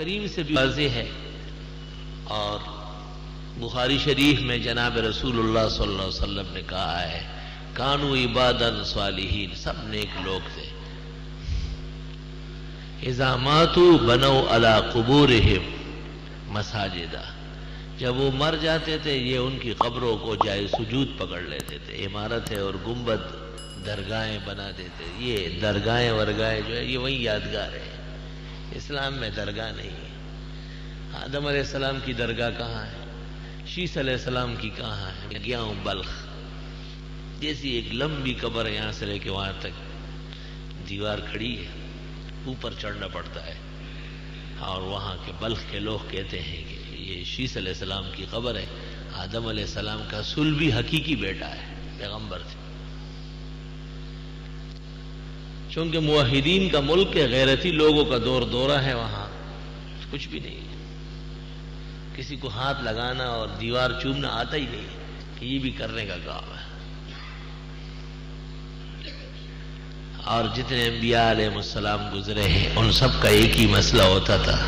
کریم سے بھی واضح ہے، اور بخاری شریف میں جناب رسول اللہ صلی اللہ علیہ وسلم نے کہا ہے کانو عبادن صالحین، سب نیک لوگ تھے، اذا ماتوا بنوا علی قبورہم مساجدہ، جب وہ مر جاتے تھے یہ ان کی قبروں کو جائے سجود پکڑ لیتے تھے، عمارتیں اور گنبد درگاہیں بناتے تھے۔ یہ درگاہیں ورگاہیں جو ہے یہ وہی یادگار ہے، اسلام میں درگاہ نہیں ہے۔ آدم علیہ السلام کی درگاہ کہاں ہے؟ شیس علیہ السلام کی کہاں ہے؟ گیا ہوں بلخ جیسی ایک لمبی قبر ہے، یہاں سے لے کے وہاں تک دیوار کھڑی ہے، اوپر چڑھنا پڑتا ہے، اور وہاں کے بلخ کے لوگ کہتے ہیں کہ یہ شیس علیہ السلام کی قبر ہے، آدم علیہ السلام کا صلبی حقیقی بیٹا ہے، پیغمبر تھے۔ چونکہ موحدین کا ملک ہے، غیرتی لوگوں کا دور دورہ ہے، وہاں کچھ بھی نہیں، کسی کو ہاتھ لگانا اور دیوار چومنا آتا ہی نہیں کہ یہ بھی کرنے کا کام ہے۔ اور جتنے انبیاء علیہ السلام گزرے ہیں ان سب کا ایک ہی مسئلہ ہوتا تھا،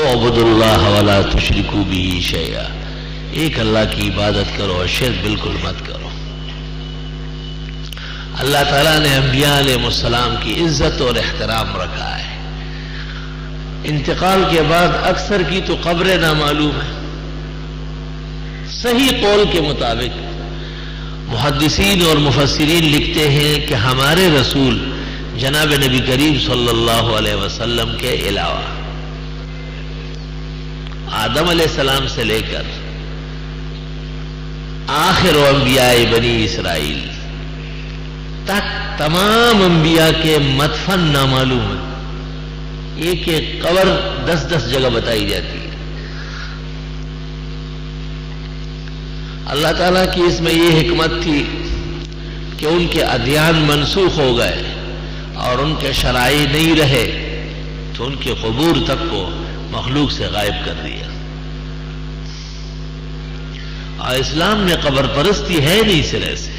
اعبدوا اللہ ولا تشرکوا بہ شیئا، ایک اللہ کی عبادت کرو اور شرک بالکل مت کرو۔ اللہ تعالیٰ نے انبیاء علیہ السلام کی عزت اور احترام رکھا ہے۔ انتقال کے بعد اکثر کی تو قبریں نامعلوم ہیں۔ صحیح قول کے مطابق محدثین اور مفسرین لکھتے ہیں کہ ہمارے رسول جناب نبی کریم صلی اللہ علیہ وسلم کے علاوہ آدم علیہ السلام سے لے کر آخر انبیاء بنی اسرائیل تک تمام انبیاء کے مدفن نامعلوم ہیں۔ ایک ایک قبر 10 جگہ بتائی جاتی ہے۔ اللہ تعالیٰ کی اس میں یہ حکمت تھی کہ ان کے ادیان منسوخ ہو گئے اور ان کے شرائع نہیں رہے، تو ان کے قبور تک کو مخلوق سے غائب کر دیا۔ اور اسلام میں قبر پرستی ہے نہیں سرے سے۔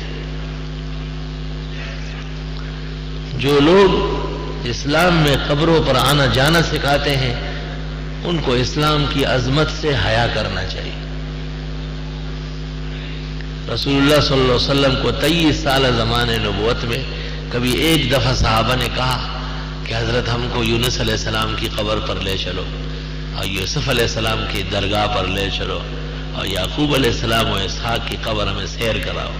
جو لوگ اسلام میں قبروں پر آنا جانا سکھاتے ہیں ان کو اسلام کی عظمت سے حیا کرنا چاہیے۔ رسول اللہ صلی اللہ علیہ وسلم کو 23 سال زمانے نبوت میں کبھی ایک دفعہ صحابہ نے کہا کہ حضرت ہم کو یونس علیہ السلام کی قبر پر لے چلو، اور یوسف علیہ السلام کی درگاہ پر لے چلو، اور یعقوب علیہ السلام و اسحاق کی قبر ہمیں سیر کراؤ۔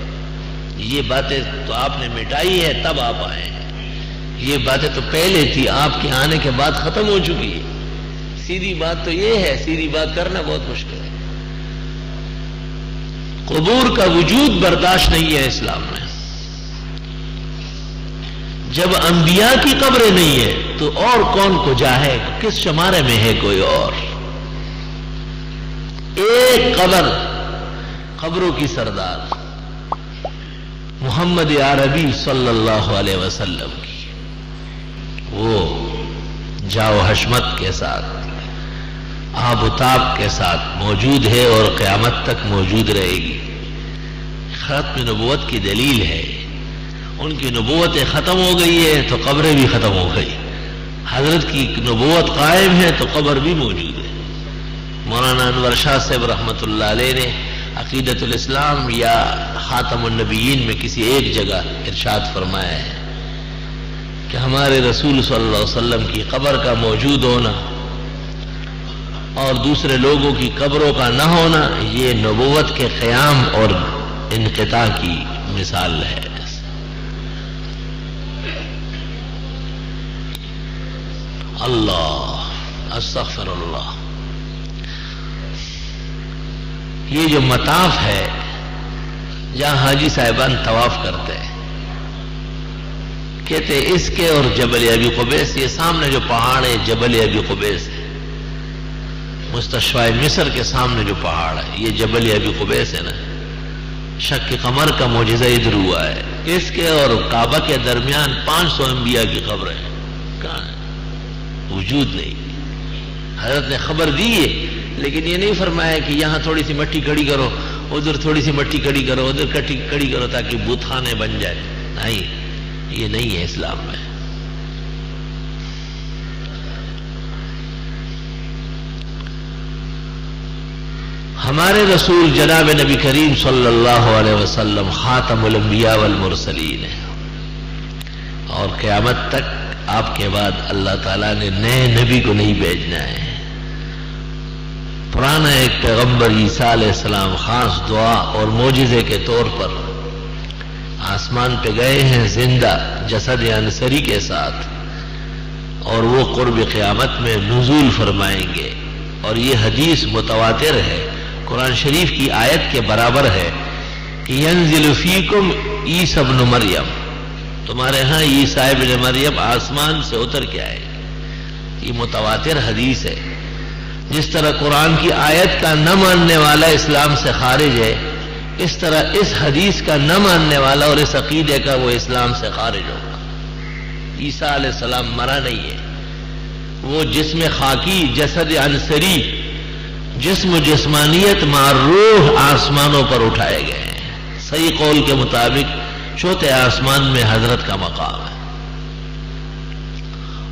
یہ باتیں تو آپ نے مٹائی ہے، تب آپ آئے ہیں۔ یہ باتیں تو پہلے تھی، آپ کے آنے کے بعد ختم ہو چکی ہے۔ سیدھی بات تو یہ ہے، سیدھی بات کرنا بہت مشکل ہے۔ قبور کا وجود برداشت نہیں ہے اسلام میں۔ جب انبیاء کی قبریں نہیں ہے تو اور کون کو جائے؟ کس شمارے میں ہے کوئی اور؟ ایک قبر، قبروں کی سردار محمد عربی صلی اللہ علیہ وسلم کی، وہ جاو حشمت کے ساتھ آب و تاب کے ساتھ موجود ہے اور قیامت تک موجود رہے گی۔ ختم نبوت کی دلیل ہے۔ ان کی نبوتیں ختم ہو گئی ہے تو قبریں بھی ختم ہو گئی۔ حضرت کی نبوت قائم ہے تو قبر بھی موجود ہے۔ مولانا انور شاہ صاحب رحمۃ اللہ علیہ نے عقیدۃ الاسلام یا خاتم النبیین میں کسی ایک جگہ ارشاد فرمایا ہے کہ ہمارے رسول صلی اللہ علیہ وسلم کی قبر کا موجود ہونا اور دوسرے لوگوں کی قبروں کا نہ ہونا یہ نبوت کے قیام اور انقطاع کی مثال ہے۔ اللہ استغفر اللہ۔ یہ جو مطاف ہے جہاں حاجی صاحبان طواف کرتے ہیں، کہتے اس کے اور جبل ابی قبیس، یہ سامنے جو پہاڑ ہے جبل ابی قبیس ہے، مستشفیٰ مصر کے سامنے جو پہاڑ ہے یہ جبل ابی قبیس ہے نا۔ شق قمر کا معجزہ ادھر ہوا ہے۔ اس کے اور کعبہ کے درمیان 500 انبیاء کی قبریں کہاں ہے؟ وجود نہیں۔ حضرت نے خبر دی ہے لیکن یہ نہیں فرمایا کہ یہاں تھوڑی سی مٹی کھڑی کرو، ادھر تھوڑی سی مٹی کھڑی کرو، ادھر کھڑی کرو تاکہ بت خانے بن جائے۔ نہیں، یہ نہیں ہے اسلام میں۔ ہمارے رسول جناب نبی کریم صلی اللہ علیہ وسلم خاتم الانبیاء والمرسلین ہیں، اور قیامت تک آپ کے بعد اللہ تعالیٰ نے نئے نبی کو نہیں بھیجنا ہے۔ پرانا ایک پیغمبر عیسیٰ علیہ السلام خاص دعا اور معجزے کے طور پر آسمان پہ گئے ہیں زندہ جسد عنصری کے ساتھ، اور وہ قرب قیامت میں نزول فرمائیں گے، اور یہ حدیث متواتر ہے، قرآن شریف کی آیت کے برابر ہے کہ ینزل فیکم عیسی ابن مریم، تمہارے ہاں عیسیٰ ابن مریم آسمان سے اتر کے آئے۔ یہ متواتر حدیث ہے۔ جس طرح قرآن کی آیت کا نہ ماننے والا اسلام سے خارج ہے، اس طرح اس حدیث کا نہ ماننے والا اور اس عقیدے کا وہ اسلام سے خارج ہوگا۔ عیسیٰ علیہ السلام مرا نہیں ہے، وہ جسم خاکی جسد عنصری، جسم و جسمانیت مع روح آسمانوں پر اٹھائے گئے ہیں۔ صحیح قول کے مطابق چوتھے آسمان میں حضرت کا مقام ہے،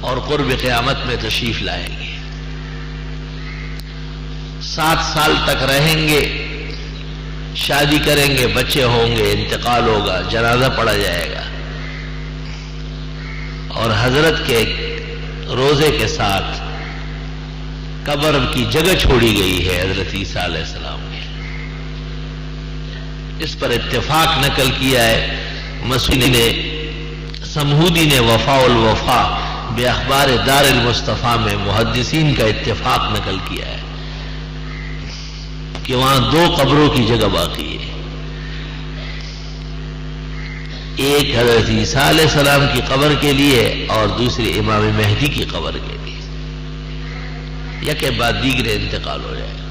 اور قرب قیامت میں تشریف لائیں گے۔ 7 سال تک رہیں گے، شادی کریں گے، بچے ہوں گے، انتقال ہوگا، جنازہ پڑھا جائے گا، اور حضرت کے روزے کے ساتھ قبر کی جگہ چھوڑی گئی ہے حضرت عیسیٰ علیہ السلام نے۔ اس پر اتفاق نقل کیا ہے مسعودی نے، سمہودی نے وفاء الوفا باخبار دار المصطفیٰ میں محدثین کا اتفاق نقل کیا ہے کہ وہاں 2 قبروں کی جگہ باقی ہے، ایک حضرت عیسیٰ علیہ السلام کی قبر کے لیے اور دوسری امام مہدی کی قبر کے لیے، یک بعد دیگر انتقال ہو جائے گا۔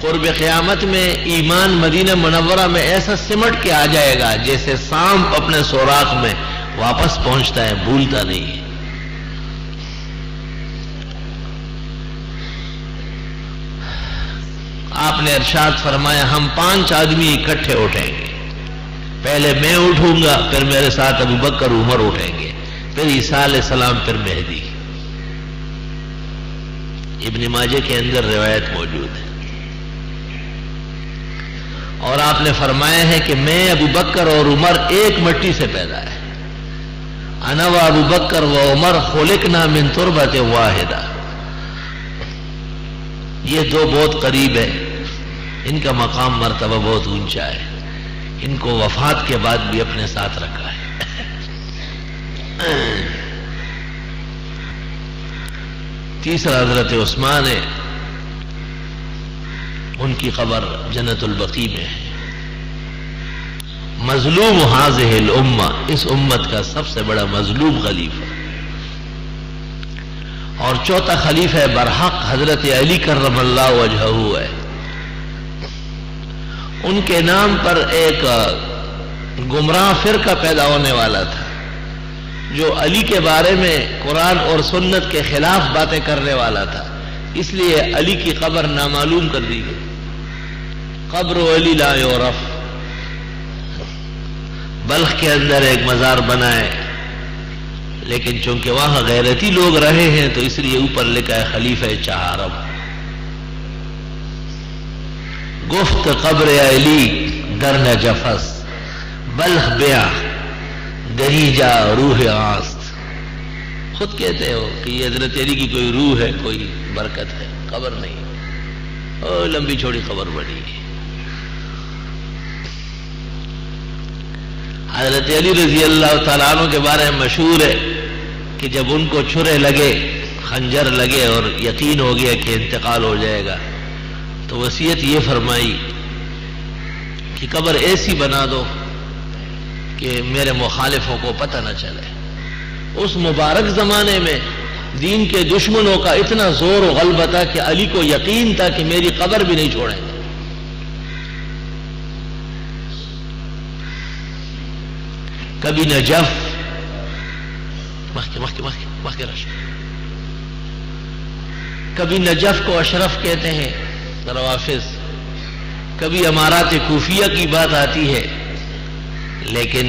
قرب قیامت میں ایمان مدینہ منورہ میں ایسا سمٹ کے آ جائے گا جیسے سانپ اپنے سوراخ میں واپس پہنچتا ہے، بھولتا نہیں ہے۔ آپ نے ارشاد فرمایا ہم 5 آدمی اکٹھے اٹھیں گے، پہلے میں اٹھوں گا، پھر میرے ساتھ ابو بکر عمر اٹھیں گے، پھر عیسیٰ علیہ السلام، پھر مہدی۔ ابن ماجہ کے اندر روایت موجود ہے، اور آپ نے فرمایا ہے کہ میں ابو بکر اور عمر ایک مٹی سے پیدا ہے، انا و ابو بکر و عمر خلقنا من تربۃ واحدہ۔ یہ 2 بہت قریب ہیں، ان کا مقام مرتبہ بہت اونچا ہے، ان کو وفات کے بعد بھی اپنے ساتھ رکھا ہے۔ تیسرا حضرت عثمان ہے، ان کی قبر جنت البقیع میں ہے۔ مظلوم ہذہ الامہ، اس امت کا سب سے بڑا مظلوم خلیفہ، اور چوتھا خلیفہ برحق حضرت علی کرم اللہ وجہہ ہے۔ ان کے نام پر ایک گمراہ فرقہ پیدا ہونے والا تھا جو علی کے بارے میں قرآن اور سنت کے خلاف باتیں کرنے والا تھا، اس لیے علی کی قبر نامعلوم کر دی گئی، قبر علی لا یعرف۔ بلخ کے اندر ایک مزار بنائے، لیکن چونکہ وہاں غیرتی لوگ رہے ہیں تو اس لیے اوپر لکھا ہے خلیفہ چہارم۔ گفت قبر علی در نجفس، بلخ بیا گری جا روح آست۔ خود کہتے ہو کہ یہ حضرت علی کی کوئی روح ہے، کوئی برکت ہے، قبر نہیں، اور لمبی چھوڑی قبر بنی ہے۔ حضرت علی رضی اللہ تعالیٰ عنہ کے بارے میں مشہور ہے کہ جب ان کو چھرے لگے، خنجر لگے اور یقین ہو گیا کہ انتقال ہو جائے گا، تو وصیت یہ فرمائی کہ قبر ایسی بنا دو کہ میرے مخالفوں کو پتہ نہ چلے۔ اس مبارک زمانے میں دین کے دشمنوں کا اتنا زور و غلبہ تھا کہ علی کو یقین تھا کہ میری قبر بھی نہیں چھوڑیں گے۔ کبھی نجف، کبھی نجف کو اشرف کہتے ہیں روافض، کبھی امارات کوفیہ کی بات آتی ہے، لیکن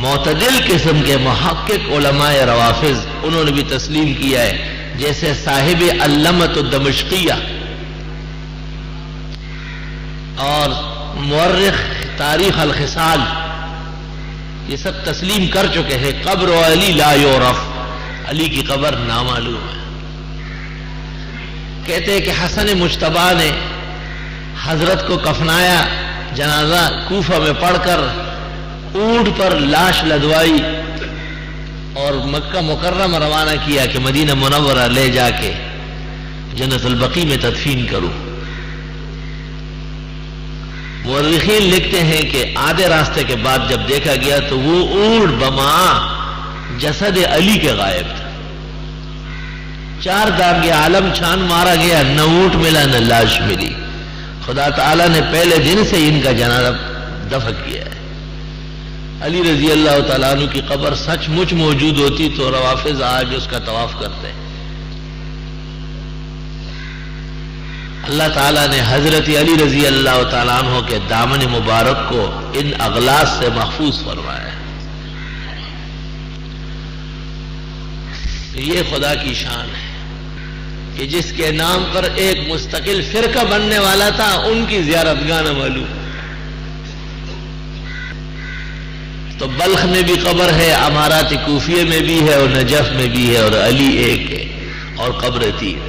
معتدل قسم کے محقق علماء روافض انہوں نے بھی تسلیم کیا ہے جیسے صاحب علمۃ الدمشقیہ اور مورخ تاریخ الخصال یہ سب تسلیم کر چکے ہیں قبر علی لا یعرف، علی کی قبر نامعلوم ہے۔ کہتے ہیں کہ حسن مجتبیٰ نے حضرت کو کفنایا، جنازہ کوفہ میں پڑھ کر اونٹ پر لاش لدوائی اور مکہ مکرمہ روانہ کیا کہ مدینہ منورہ لے جا کے جنت البقیع میں تدفین کروں۔ مورخین لکھتے ہیں کہ آدھے راستے کے بعد جب دیکھا گیا تو وہ اونٹ بماں جسد علی کے غائب تھا۔ 4 دانگے عالم چھان مارا گیا، نہ اونٹ ملا نہ لاش ملی۔ خدا تعالیٰ نے پہلے دن سے ان کا جنازہ دفن کیا ہے۔ علی رضی اللہ تعالیٰ عنہ کی قبر سچ مچ موجود ہوتی تو روافض آج اس کا طواف کرتے ہیں۔ اللہ تعالیٰ نے حضرت علی رضی اللہ تعالیٰ عنہ کے دامن مبارک کو ان اغلاظ سے محفوظ فرمایا ہے۔ یہ خدا کی شان ہے کہ جس کے نام پر ایک مستقل فرقہ بننے والا تھا ان کی زیارت گاہ نہ معلوم۔ تو بلخ میں بھی قبر ہے، امارات کوفیہ میں بھی ہے اور نجف میں بھی ہے، اور علی ایک ہے اور قبر 3 ہے۔